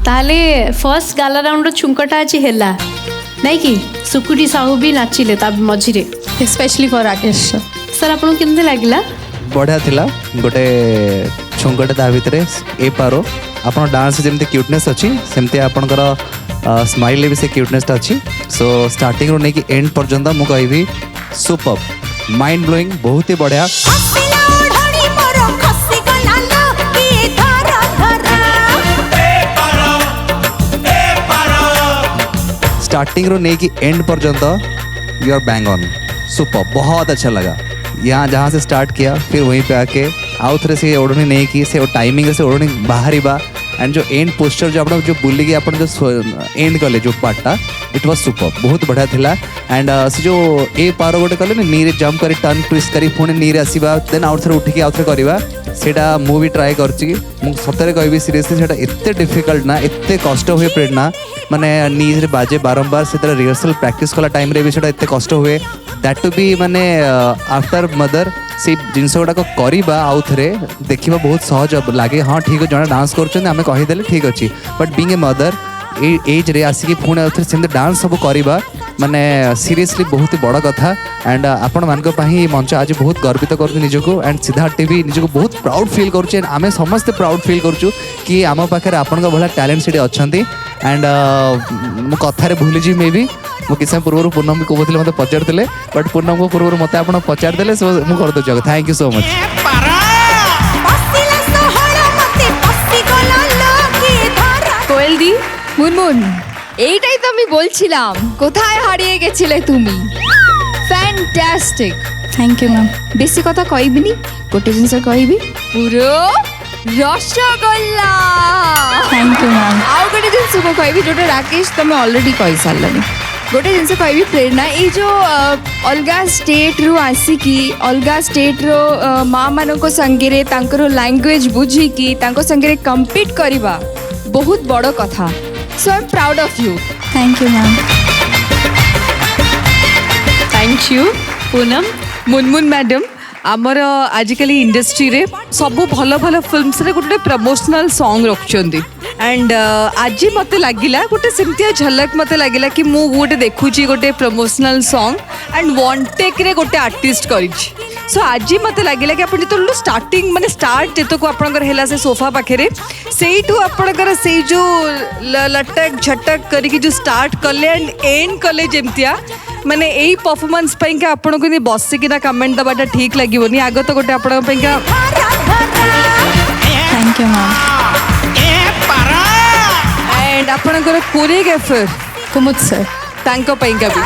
[SPEAKER 1] ताहले फर्स्ट गाला राउंड छुंकटा आज हैला नहीं कि सुकुटी साहू भी नाचिले ता मझिरे
[SPEAKER 7] स्पेशली फॉर राकेश
[SPEAKER 1] सर आपन केमते लागला
[SPEAKER 6] बढ़िया थिला गोटे छुंकटे ता भितरे ए पारो आपण डांस जेमते क्यूटनेस अछि सेमते आपणकर स्माइल भी से क्यूटनेस अछि सो स्टार्टिंग रो नै कि एंड पर्यंत मु कहबी सुपर माइंड ब्लोइंग बहुत ही बढ़िया स्टार्टिंग रो नहीं कि एंड पर्यंत you are bang on super बहुत अच्छा लगा यहाँ जहाँ से स्टार्ट किया फिर वहीं पे आके आउ थे से ओढ़नी नहीं की से टाइमिंग से ओढ़नी बाहर एंड जो एंड पोस्टर जो आप जो बुलिकी आप जो एंड कले जो पार्टा इट वाज सुपर बहुत बढ़िया थिला एंड से जो ए पार गोटे कले नी जंप करी टर्न ट्विस्ट करी पुणी नी आसवा देन आउ थे उठिकी आउ थे करवा सेटा मु भी ट्राए करछि सतरे कहबी सीरियसली सेटा एते डिफिकल्ट ना एते कष्ट हुए प्रेरणा माने नीज रे बाजे बारंबार से रिहर्सल प्रैक्टिस कला टाइम रे भी सेटा एते कष्ट हुए दैट टू बी माने आफ्टर मदर से जिनस गुड़ाक करवा आउ थे देखा बहुत सहज लगे हाँ ठीक है जड़े डांस करें कहीदे ठीक अच्छे but being a mother as रे आसिक पुणी आउ थे डांस सब करवा माने सीरियसली बहुत ही बड़ कथा एंड आपण मान मंच आज बहुत गर्वित कर निजको एंड सिद्धार्थ टीवी निजको बहुत प्राउड फील करुँ आम समस्ते प्राउड फील करूँ कि आम पाखे आपण भाया टैलेंट से अच्छा एंड मो कथार भूलीजी मे भी मुझे किसी पूर्व पूनम को कहते मतलब पचारे बट पूनम को पूर्व मत आप पचारदे मुझे करदे थैंक यू सो मच
[SPEAKER 1] कोयल दी
[SPEAKER 7] মুনমুন এইটাই তো আমি বলছিলাম কোথায় হারিয়ে গেছিলে তুমি ফ্যান্টাস্টিক থ্যাংক ইউ ম্যাম বেশি কথা কইবিনি গোটে জিনিস কইবি পুরো রসগোল্লা থ্যাংক ইউ ম্যাম ଆଉ ଗୋଟେ ଜିନିଷ ମୁଁ କହିବି ଯୋଉଟା ରାକେଶ ତମେ ଅଲରେଡି କହିସାରିଲନି ଗୋଟେ ଜିନିଷ କହିବି ପ୍ରେରଣା ଏଇ ଯୋଉ ଅଲଗା ଷ୍ଟେଟ୍ରୁ ଆସିକି ଅଲଗା ଷ୍ଟେଟ୍ର ମାଆ ମାନଙ୍କ ସାଙ୍ଗରେ ତାଙ୍କର ଲାଙ୍ଗୁଏଜ ବୁଝିକି ତାଙ୍କ ସାଙ୍ଗରେ କମ୍ପିଟ୍ କରିବା ବହୁତ ବଡ଼ କଥା So I'm proud of you. Thank you, ma'am.
[SPEAKER 1] Thank you Poonam
[SPEAKER 5] Munmun madam आमर आजिकल इंडस्ट्री रे सब भल भल फिल्म्स रे गोटे प्रमोशनल सॉन्ग रखुंट एंड आज मत लगिला गोटे सेमतिया झलक मत लगिला कि मु गोटे देखुची गोटे promotional song and one take रे गोटे आर्टिस्ट करी सो आज मत लगिला कि आपन जो स्टार्टिंग माने स्टार्ट जेतो को आपनकर हेला से सोफा पाखे से आपनकर से जो लटक झटक करी जो स्टार्ट कले एंड एंड कले जेमतिया माने एई परफॉर्मेंस पई का आपन को बसिकिना कमेंट दबाटा ठीक लागिवनी आग तो गोटे आपन पई का
[SPEAKER 7] Thank you, ma'am.
[SPEAKER 5] एंड आपनकर कोरियोग्राफर
[SPEAKER 7] कुमुद सर
[SPEAKER 5] तांको पई का भी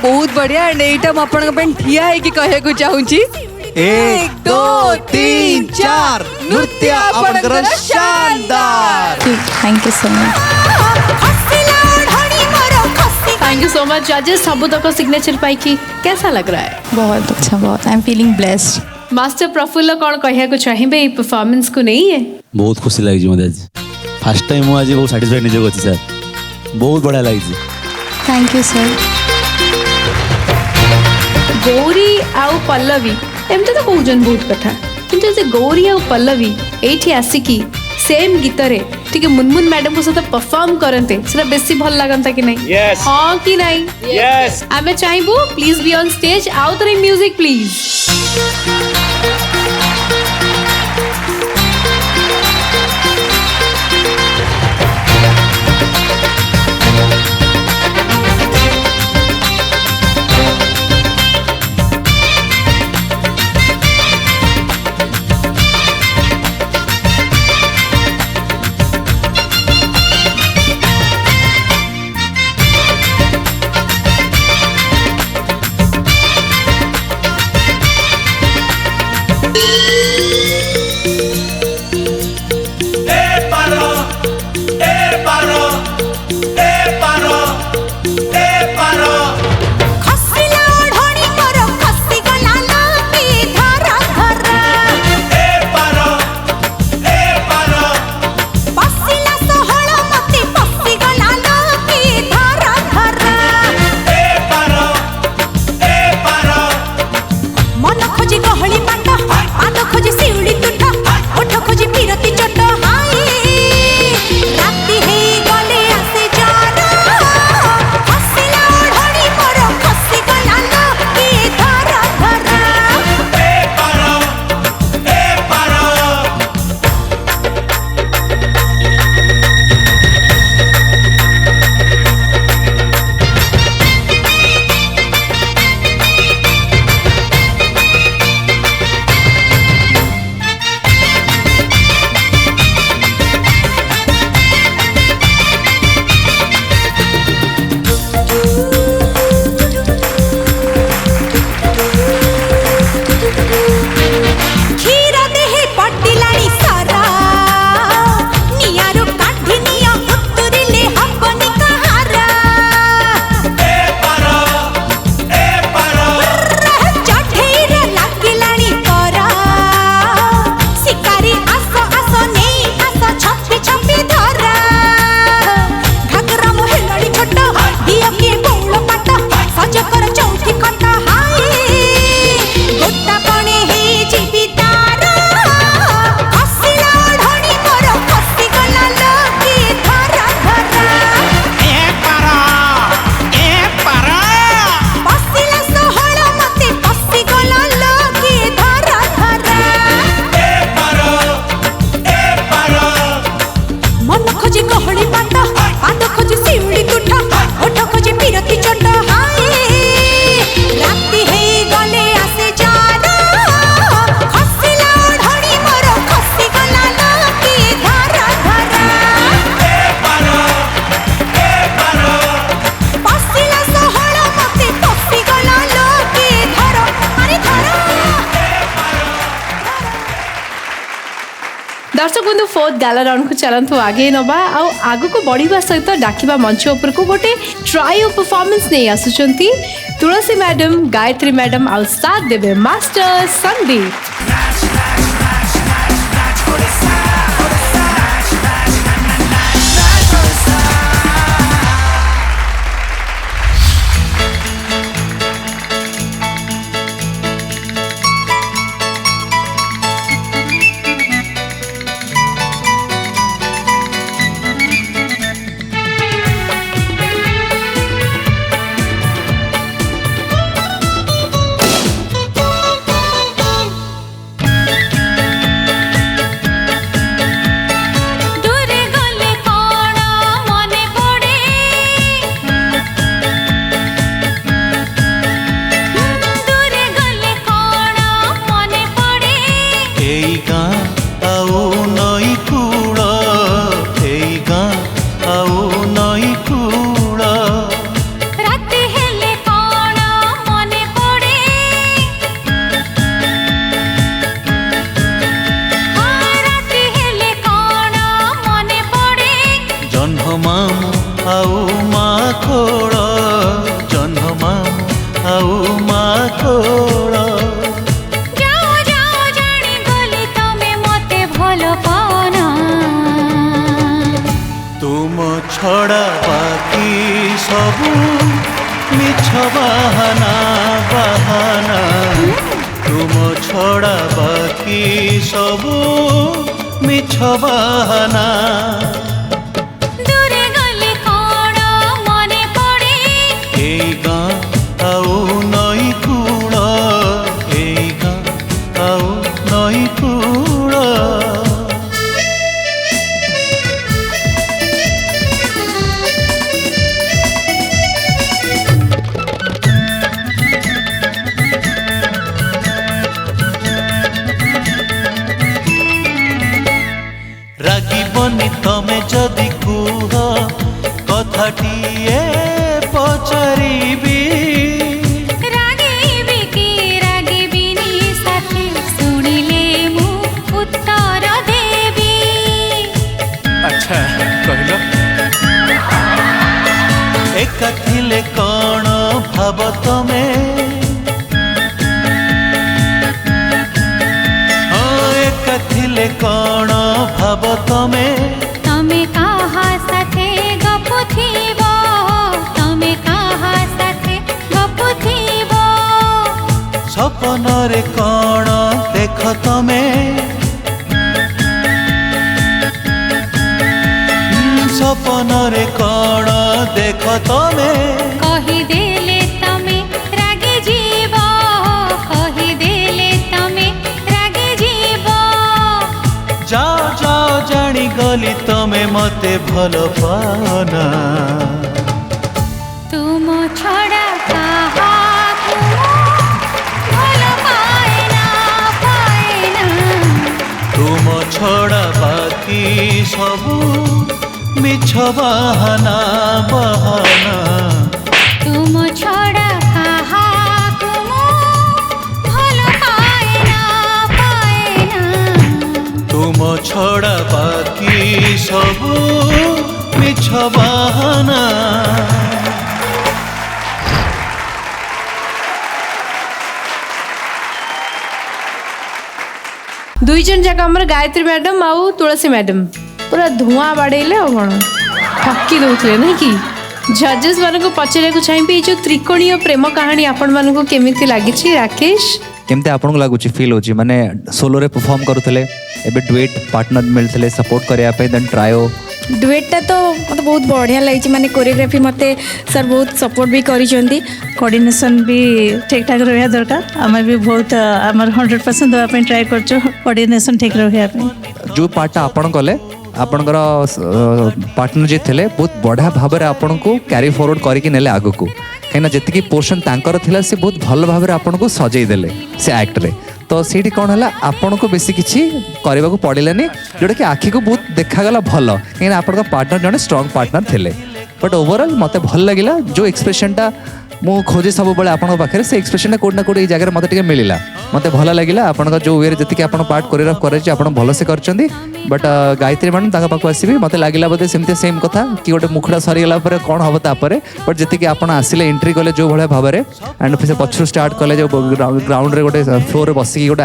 [SPEAKER 5] बहुत बढ़िया एंड एटा म आपन पई ठिया है कि कहे को चाहूची
[SPEAKER 6] 1 2 3 4 नृत्य आपनकर शानदार
[SPEAKER 7] thank you so much
[SPEAKER 1] thank you so much जजेस सब तक सिग्नेचर पाई की कैसा लग रहा है
[SPEAKER 7] बहुत अच्छा बहुत I am feeling blessed
[SPEAKER 1] master Prafulla कौन कहया को चाहिए ये परफॉर्मेंस को नहीं है
[SPEAKER 8] बहुत खुशी लगी मत आज फास्ट टाइम मुझे आज बहुत साटिस्फाइड निजे अच्छी सर बहुत बढ़िया लगी
[SPEAKER 7] थैंक यू सर
[SPEAKER 1] गौरी आउ पल्लवी एमती तो कहउजन बहुत कथा किंतु से गौरी आउ पल्लवी एठी आसिकी सेम गीत रे ठीक है मुनमुन मैडम को सहित परफॉर्म करते सेटा बेसी भल लागंता कि नहीं
[SPEAKER 2] Yes.
[SPEAKER 1] हाँ कि नहीं
[SPEAKER 2] Yes.
[SPEAKER 1] आमे चाहबो प्लीज बी ऑन स्टेज आउ तरे म्यूजिक प्लीज दर्शक बंधु फोर्थ गाला राउंड को चलतु आगे नवा आग को बढ़िया सहित डाकिबा मंच उपर को गोटे ट्रायो परफॉर्मेंस नहीं आसुचंती तुलसी मैडम गायत्री मैडम आ साथ देवे मास्टर संदीप।
[SPEAKER 2] छड़ा बाकी सबू मिछ बहाना बहाना तुम छड़ा बाकी सबू मिछ बहाना
[SPEAKER 3] दूरे गले कोण मने पड़े
[SPEAKER 2] एई गाँ आउ नई कूल एई गाँ आउ नई कूल तमे जदि कुह कथाटिए पचारिबी
[SPEAKER 3] रागिबी कि रागिबिनी साथी सुनिले मु उत्तर देबी।
[SPEAKER 2] अच्छा कहलो एका थिले कौन भाव तमे एका थिले कौन भाव तमे
[SPEAKER 3] तमे काहा साथे गपुथिबो तमे काहा साथे गपुथिबो
[SPEAKER 2] सपन रे कौन देख तमे सपन रे कौन देख तमे
[SPEAKER 3] कहि देले तमे रागी जीवो कहि देले तमे रागी जीवो
[SPEAKER 2] जाओ जाओ जानी गली तमे मते भल पाना
[SPEAKER 3] तुम छड़ा काहा भल पाएना पाएना
[SPEAKER 2] तुम छड़ा बाकी सबू मिछ बहाना बहाना
[SPEAKER 3] तुम छड़ा काहा भल पाएना पाएना
[SPEAKER 2] तुम छड़ा बाकी सबू मिछ बहाना।
[SPEAKER 1] दुई जन जाक हमर गायत्री मैडम आउ तुलसी मैडम पूरा धुआं बाड़ेले आ कौन ठकी दौले नहीं कि जजेस मान को पचारे चाहिए जो त्रिकोणीय प्रेम कहानी आपण मान को केमिति लागिछि राकेश
[SPEAKER 6] केमते आपन को लागुची फील होची माने सोलो रे परफॉर्म करूथले एबे डुएट पार्टनर मिलथले सपोर्ट करिया पे देन ट्रायो
[SPEAKER 4] डुएटा तो मतलब बहुत बढ़िया लगी माने कोरियोग्राफी मते सर बहुत सपोर्ट भी करिसेंती
[SPEAKER 12] कोऑर्डिनेशन भी ठीक ठाक रहया दरकार आमे भी बहुत हमर 100% देवा पे ट्राई करछो कोऑर्डिनेशन ठीक रहया पे
[SPEAKER 6] जो पार्टटा आपन कले आपनकर पार्टनर जे थिले बहुत बढ़िया भाव में आपन को कैरी फॉरवर्ड करके नेले आगु को कहीं जी पोर्शन तांकर थिला से बहुत भल भाव में आपन को सजई देले से एक्ट रे तो सीटी कौन है आपन को बेसी किसी करने को पड़ानी जोटा कि आखि को बहुत देखागला भल कहीं आप पार्टनर जड़े स्ट्रॉन्ग पार्टनर थे बट ओवरऑल मत भल लगे जो एक्सप्रेशनटा ମୁଁ ଖୋଜେ ସବୁବେଳେ ଆପଣଙ୍କ ପାଖରେ ସେ ଏକ୍ସପ୍ରେସନଟା କୋଉଠି ନା କୋଉଠି ଏଇ ଜାଗାରେ ମୋତେ ଟିକେ ମିଳିଲା ମୋତେ ଭଲ ଲାଗିଲା ଆପଣଙ୍କ ଯେଉଁ ୱେରେ ଯେତିକି ଆପଣ ପାର୍ଟ କୋରିଓଗ୍ରାଫ କରାଇଛି ଆପଣ ଭଲସେ କରିଛନ୍ତି ବଟ୍ ଗାୟତ୍ରୀ ମ୍ୟାଡ଼ାମ୍ ତାଙ୍କ ପାଖକୁ ଆସିବି ମୋତେ ଲାଗିଲା ବୋଧେ ସେମିତି ସେମ୍ କଥା କି ଗୋଟେ ମୁଖଡ଼ା ସରିଗଲା ପରେ କ'ଣ ହେବ ତାପରେ ବଟ୍ ଯେତିକି ଆପଣ ଆସିଲେ ଏଣ୍ଟ୍ରି କଲେ ଯେଉଁ ଭଳିଆ ଭାବରେ ଆଣ୍ଡ ସେ ପଛରୁ ଷ୍ଟାର୍ଟ କଲେ ଯେଉଁ ଗ୍ରାଉଣ୍ଡରେ ଗୋଟେ ଫ୍ଲୋରରେ ବସିକି ଗୋଟେ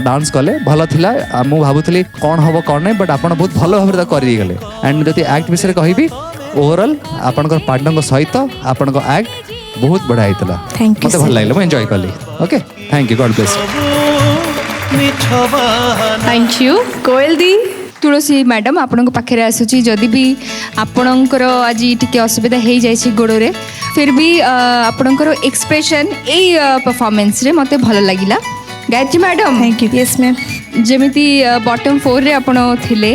[SPEAKER 6] ଡାନ୍ସ କଲେ ଭଲ ଥିଲା ମୁଁ ଭାବୁଥିଲି କ'ଣ ହେବ କ'ଣ ନାହିଁ ବଟ୍ ଆପଣ ବହୁତ ଭଲ ଭାବରେ ତାକୁ କରିଦେଇଗଲେ ଆଣ୍ଡ ଯଦି ଆକ୍ଟ ବିଷୟରେ କହିବି ଓଭରଅଲ୍ ଆପଣଙ୍କର ପାର୍ଟନରଙ୍କ ସହିତ ଆପଣଙ୍କ ଆକ୍ଟ ବହୁତ ବଢ଼ିଆ ହେଇଥିଲା ମୋତେ ଭଲ ଲାଗିଲା ମୁଁ ଏନ୍ଜୟ କଲି okay thank you God bless
[SPEAKER 1] thank you Koyal di
[SPEAKER 7] Tulsi madam आपण पाखे आसूची जदि भी आपणकर आज टी असुविधा हो जाए गोड़े फिर भी आपणकर एक्सप्रेशन यही परफॉर्मेंस रे मते भल लगिला Gayatri madam
[SPEAKER 12] thank you yes ma'am
[SPEAKER 7] जमीती बॉटम 4 रे आपण थिले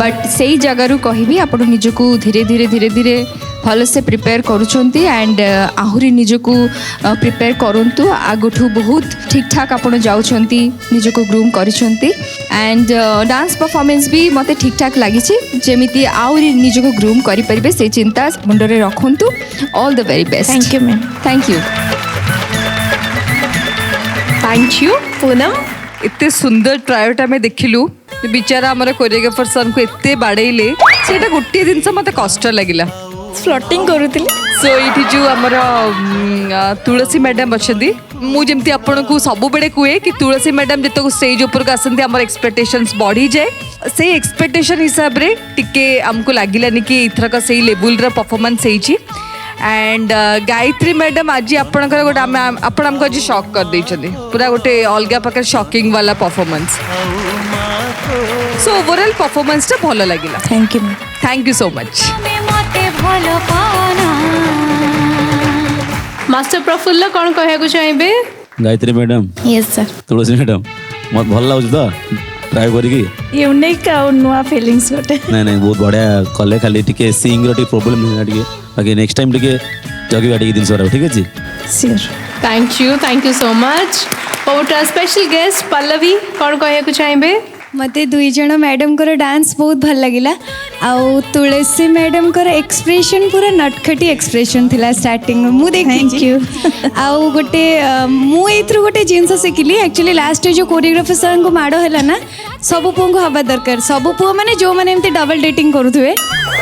[SPEAKER 7] बट से जगार कहबी आपण निजको धीरे धीरे धीरे धीरे भल से प्रिपेयर करुछंती एंड आहुरी निजको प्रिपेयर करंतु आगठू बहुत ठीक ठाक आपण जाउछंती निजको ग्रूम करिछंती एंड डांस परफॉर्मेंस भी मते ठीक ठाक लागी जमीती आहुरी निजको ग्रूम करि परिबे से चिंता मुंडरे रखंतु all the very best
[SPEAKER 12] thank you ma'am
[SPEAKER 7] thank you
[SPEAKER 1] thank you Poonam
[SPEAKER 5] एते सुंदर ट्रायोटा में देखिलु बिचारा हमर कोरियोग्राफर सर को एते बाड़ेइले सेटा गोटे दिन से मते कष्ट लागिला
[SPEAKER 12] फ्लोटिंग करूतिली
[SPEAKER 5] सो ये जो आमर तुलसी मैडम अच्छा मुझे जमती आपण को सब बेले कहे कि तुलसी मैडम जितक स्टेज ऊपर को आसती आम एक्सपेक्टेशंस बढ़ी जाए से एक्सपेक्टेशन हिसाब रे टिके हमको लगिलानी कि इथरक से लेवल रा परफॉर्मेंस होईची एंड गायत्री मैडम आज आपणकर गोटे आपण हमको आज शॉक कर देइछथि पूरा गोटे अलगा प्रकार शॉकिंग वाला परफॉर्मेंस सो ओवरऑल परफॉर्मेंस टा भलो लागिला thank you so much
[SPEAKER 1] master Prafulla कौन कहू चाहिए
[SPEAKER 8] Gayatri madam
[SPEAKER 12] yes sir
[SPEAKER 8] Tulsi madam मत भल लागुच तो ट्राई करिकी
[SPEAKER 12] यूनिक आ नुआ फीलिंग्स गोटे
[SPEAKER 8] नहीं नहीं बहुत बढ़िया कले खाली टिके सिंग रो टिके प्रॉब्लम है टिके बाकी नेक्स्ट टाइम टिके जगी बाटी दिन सरा ठीक अछि
[SPEAKER 12] sure
[SPEAKER 1] thank you so much और स्पेशल गेस्ट पल्लवी कौन कहू चाहिए
[SPEAKER 4] मते दुई जण मैडम को डांस बहुत भल लगिला आउ तुलसी मैडम को एक्सप्रेशन पूरा नटखटी एक्सप्रेशन थिला स्टार्टिंग में मु
[SPEAKER 12] थैंक यू
[SPEAKER 4] आउ गोटे मु एथरु गोटे जिंस सिखिली एक्चुअली लास्ट जो कोरियोग्राफर सर को माड़ है ना सब पुओ को हवा दरकार सब पुओ माने जो माने एमती डबल डेटिंग करूथुए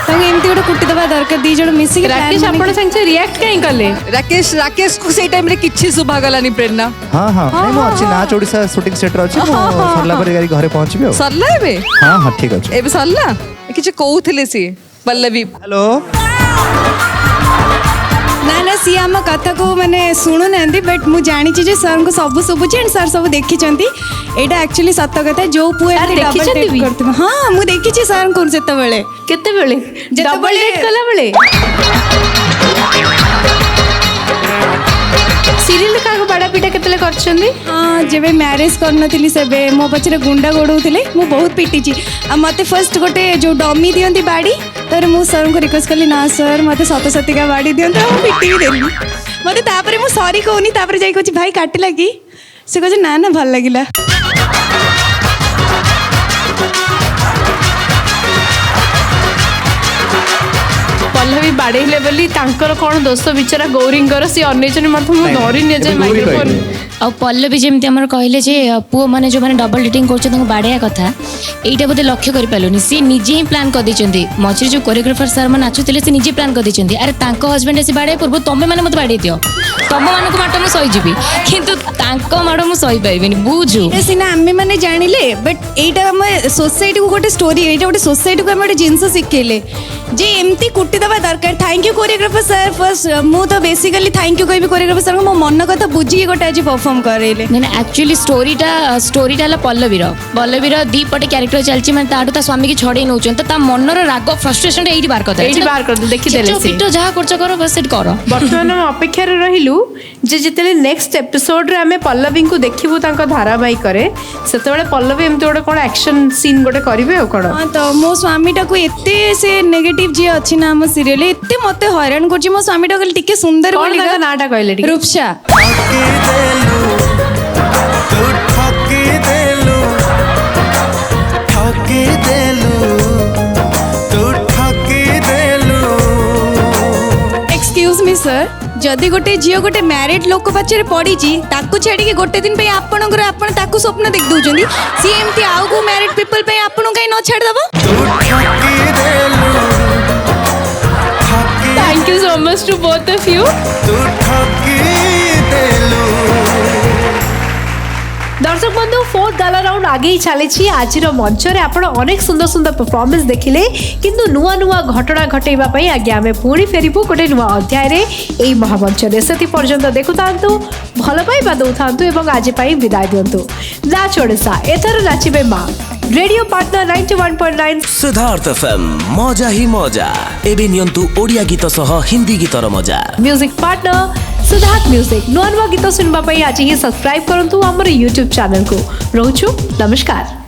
[SPEAKER 4] ताको एमती गोटे कुटी दबा दरकार दी जण मिसी
[SPEAKER 1] राकेश आपण संगे रिएक्ट काई करले
[SPEAKER 5] राकेश को से टाइम रे किछि सुभा गलानी प्रेरणा
[SPEAKER 6] हाँ हाँ नहीं मो अच्छी नाच ओडिसा शूटिंग सेट रे अछि सरला पर गाड़ी घरे पहुंचबी हो
[SPEAKER 5] सरला एबे
[SPEAKER 6] हाँ हाँ ठीक अछि
[SPEAKER 5] एबे सरला किछि कहउथिले सी पल्लवी
[SPEAKER 6] हेलो
[SPEAKER 4] ना ना सी आम कथा को माने शुणु ना बट मु जानी जे सर को सब शुभुची एंड सर सब देखी एटा एक्चुअली सत कथा जो पुए डबल डेट करथि हां मु देखी छी सर को जते बेले
[SPEAKER 1] केते बेले डबल डेट कला बेले सीरियल का बड़ा पीटा केतले करछंदी
[SPEAKER 4] हाँ जेबे मैरिज करनथिली सेबे मो पछरे गुंडा गोडौथिले मु बहुत पिटिची आ मते फर्स्ट गोटे जो डमी दियंती बाड़ी तर मु सर को रिक्वेस्ट करली ना सर मते सत सतिका बाड़ी दियंत मु पिटी भी देली मते तापरे मु सॉरी कहूनी तापरे जाई कहची भाई काटिला की से कहचे ना ना भल लागिला
[SPEAKER 1] पल्लवी बाड़ेले बोली तांकर कौन दोष बिचारा गौरींकर सी अनेचन मत मु धरि ने जाय माइक्रोफोन
[SPEAKER 9] आ पल्लवी जमी आम कहले पुओ मैंने जो मैंने डबल डेटिंग कर बाड़िया कथा यहीटा बोधे लक्ष्य करें सी निजे ही प्लां कर मझे जो कोरियोग्राफर सार मैंने नाचुले से निजे प्लां कर अरे हजबैंड आसी बाड़े पूर्व तुम मैंने मत बाड़े दियो तुम मान माड़ मुझे सहीजी कि माड़ मुझे सही पारि बुझु
[SPEAKER 4] सीना आम मैंने जानिले बट यहीटा आम सोसाइटी को गोटे स्टोरी ये गोटे सोसाइटी को गोटे जिनस शिखेले जे एमती कुटी दबा दरकार thank you choreographer sir first मु तो बेसिकली थैंक यू कहबी कोरियोग्राफर सर मो मन कथा बुझी गोटे आज परफॉर्म करेले
[SPEAKER 9] मैंने एक्चुअली स्टोरीटा पल्लवीर दी पटे क्यारेक्टर चलची माने ताडू ता स्वामी की छड़े नउचन त मनर राग फ्रस्ट्रेशन एही बार करता
[SPEAKER 1] एही बार कर देखि देले से
[SPEAKER 9] पिटो जहा करछ करो बस सेट करो
[SPEAKER 1] वर्तमान हम अपेक्षा रे रहिलु जे जितले नेक्स्ट एपिसोड रे हमें पल्लवी को देखिबु तांको धारावाहिक करे सेतेबेले पल्लवी एमते गोटे कोन एक्शन सीन गोटे करिवे ओ कोन
[SPEAKER 4] हां तो मो स्वामीटा को एते से नेगेटिव जे अछि ना हम सीरियल एते मते हैरान करछि मो स्वामीटा कल टिके सुंदर बोली
[SPEAKER 1] का नाटा कहले टिके
[SPEAKER 4] रूपसा एक्सक्यूज मी सर जदि गोटे झील गोटे मैरिड लोक पाचरे पड़ी ताकू छाड़ी गोटे दिन आपणकर आपण ताकू स्वप्न देख दउचंदी सी एमती आउ को मैरिड पीपल पे आपण काई न छाड़ दबो
[SPEAKER 1] thank you so much to both of you दर्शक बंधु फोर्थ गाला राउंड आगे ही चली आज मंच में आप अनेक सुंदर सुंदर परफॉर्मेंस देखिले किंतु नुआ नुआ घटना घटेबा आगे आम पुणी फेरबू गोटे नुआ अध्याय यही महामंच में से पर्यंत देखु था भल पाइबा दौ था आज विदाय दिंतु नाच ओडिशा एथर नाचिबे माँ रेडियो पार्टनर 91.9
[SPEAKER 2] सिद्धार्थ एफएम मजा ही मजा एबे नियंतु ओडिया गीत सह हिंदी गीतर मजा
[SPEAKER 1] म्यूजिक पार्टनर सिद्धार्थ म्यूजिक नुआ नुआ गीत सुनवा आज ही सब्सक्राइब करंतु हमर यूट्यूब चैनल को रोचु नमस्कार।